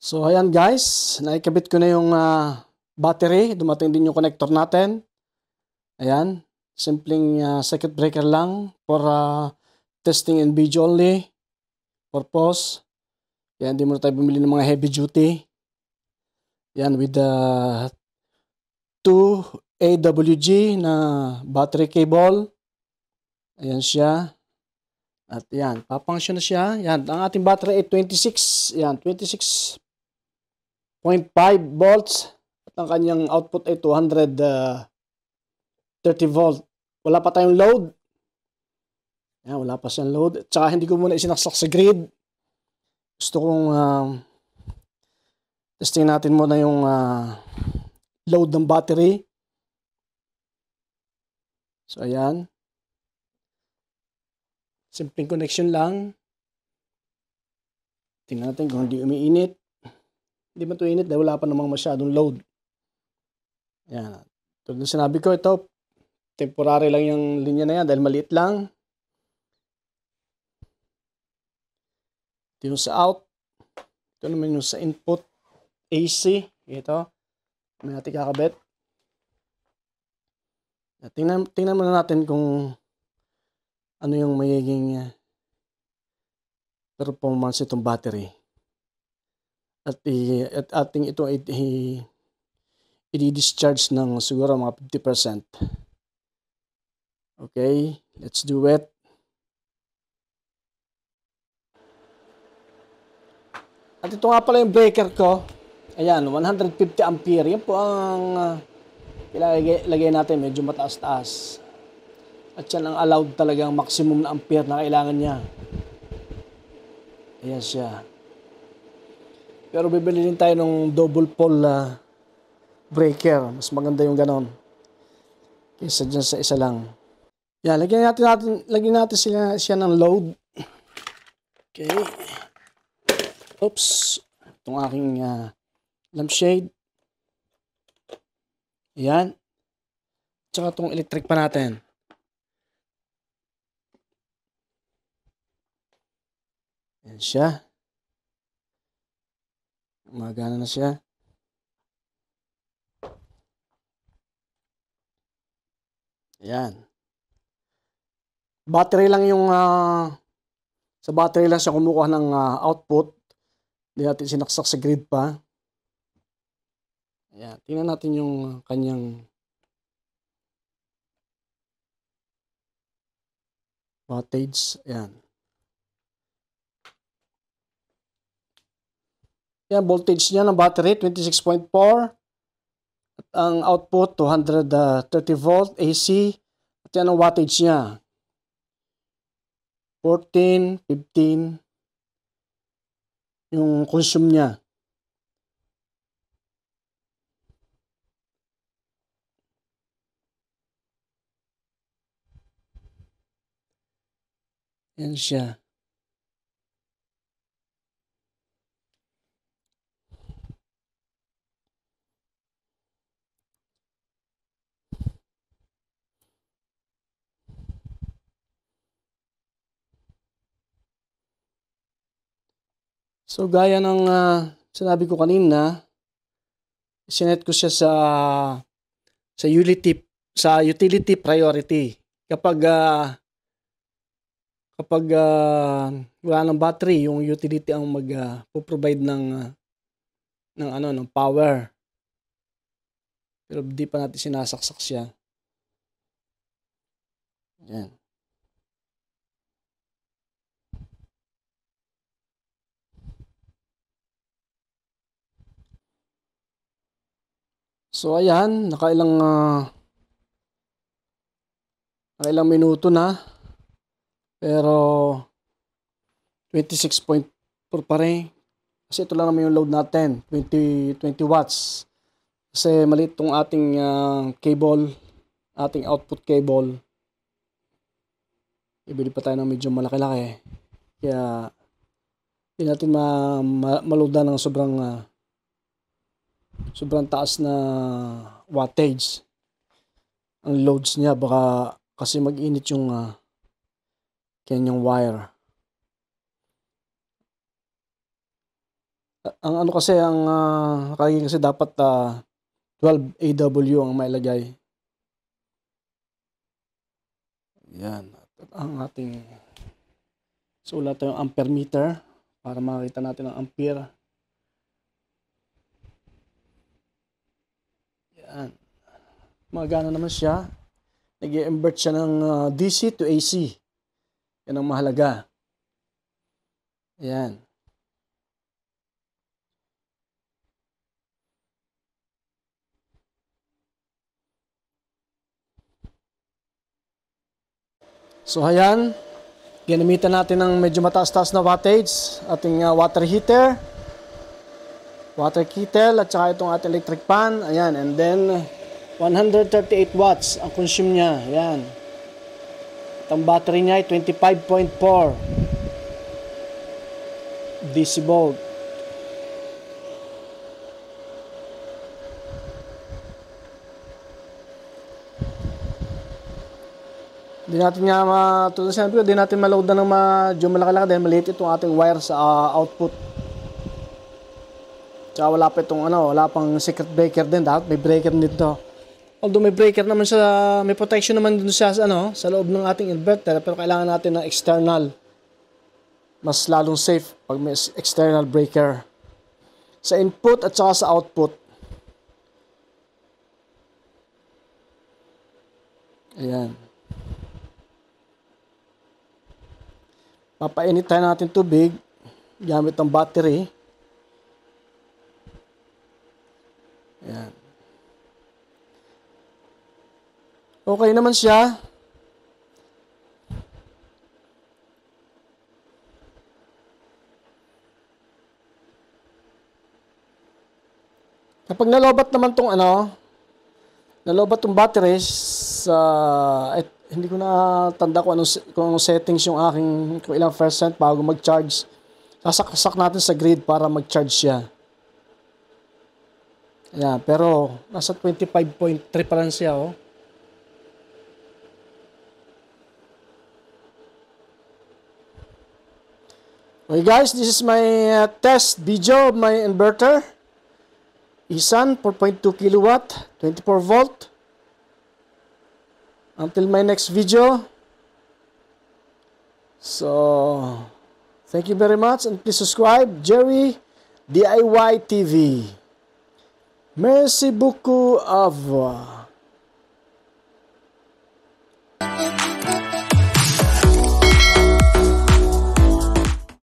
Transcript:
So ayan guys, naikabit ko na yung battery. Dumating din yung connector natin. Ayan, simpleng circuit breaker lang for testing and video only purpose. Kaya hindi muna tayo bumili ng mga heavy duty. Yan, with the 2 AWG na battery cable. Ayan siya. At yan, papunction na siya. Yan, ang ating battery ay 26. Yan, 26.5 volts. At ang kanyang output ay 230 volt. Wala pa tayong load. Yan, wala pa siyang load. At saka hindi ko muna isinaksak sa grid. Gusto kong testing natin muna yung load ng battery. So ayan. Simpleng connection lang. Tingnan natin kung hindi umiinit. Hindi ba ito init dahil wala pa namang masyadong load. Ayan. Tulad ng sinabi ko, ito temporary lang yung linya na yan dahil maliit lang. Ito yung sa out. Ito naman yung sa input AC. Ito. May natin kakabit. Tingnan muna natin kung ano yung magiging performance itong battery. At ating ito i-discharge ng siguro mga 50%. Okay, let's do it. At ito nga pala yung breaker ko. Ayan, 150 ampere. Yan po ang ilagay natin. Medyo mataas-taas. At yan ang allowed talagang maximum na ampere na kailangan niya. Ayan siya. Pero bibili din tayo ng double pole breaker. Mas maganda yung ganon. Kaysa dyan sa isa lang. Yan, lagyan natin siya ng load. Okay. Oops. Itong aking lampshade. Ayan. Tsaka itong electric pa natin. Ayan siya. Gumagana na siya. Ayan. Battery lang yung sa battery lang siya kumukuha ng output. Hindi natin sinaksak sa grid pa. Ayan. Tingnan natin yung kanyang wattage. Ayan. Yan, voltage niya ng battery, 26.4. At ang output, 230 volt AC. At yan ang wattage niya. 14, 15. Yung consume niya. Yan siya. So gaya ng sinabi ko kanina, sinet ko siya sa utility priority. Kapag wala ng battery, yung utility ang mag-provide ng power. Pero di pa natin sinasaksak siya. Ayan. So ayan, nakailang minuto na. Pero 26.4 pa rin. Kasi ito lang naman yung load natin, 20 watts. Kasi maliit tong ating cable, ating output cable. Ibili pa tayo ng medyo malaki-laki. Kaya hindi natin maloadan ng sobrang taas na wattage ang loads niya. Baka kasi mag-init yung kanyang wire. Ang ano kasi, ang nakalagay kasi dapat 12 AW ang mailagay. Yan. Ang ating sulat yung ampere meter para makita natin ang ampere. Yan. Magana naman siya. Nag-i-invert siya ng DC to AC. Yan ang mahalaga. Yan. So ayan, ginamitan natin ng medyo mataas-taas na wattage, ating water heater, water kettle, at saka itong ating electric pan. Ayan, and then 138 watts ang consume niya. Ayan. At ang battery niya ay 25.4 DC volt. Hindi natin nga matutunan, hindi natin maload na ng medyo malaki-laki dahil maliit itong ating wire sa output. Tsaka wala pa itong wala pang circuit breaker din. Dapat may breaker dito. Although may breaker naman sa, may protection naman dun sa sa loob ng ating inverter, pero kailangan natin ng external. Mas lalong safe pag may external breaker. Sa input at saka sa output. Ayan. Papainit tayo natin tubig gamit ng battery. Ayan. Okay naman siya. Kapag nalobat naman tong nalobat tong battery sa hindi ko na tanda kung anong settings yung aking, kung ilang percent bago mag-charge. Sasaksak natin sa grid para mag-charge siya. Ayan, pero nasa 25.3 pa lang siya, oh. Okay guys, this is my test video of my inverter. Isan 4.2 kilowatt, 24 volt. Until my next video. So, thank you very much and please subscribe Jerry DIY TV. Merci beaucoup, au revoir.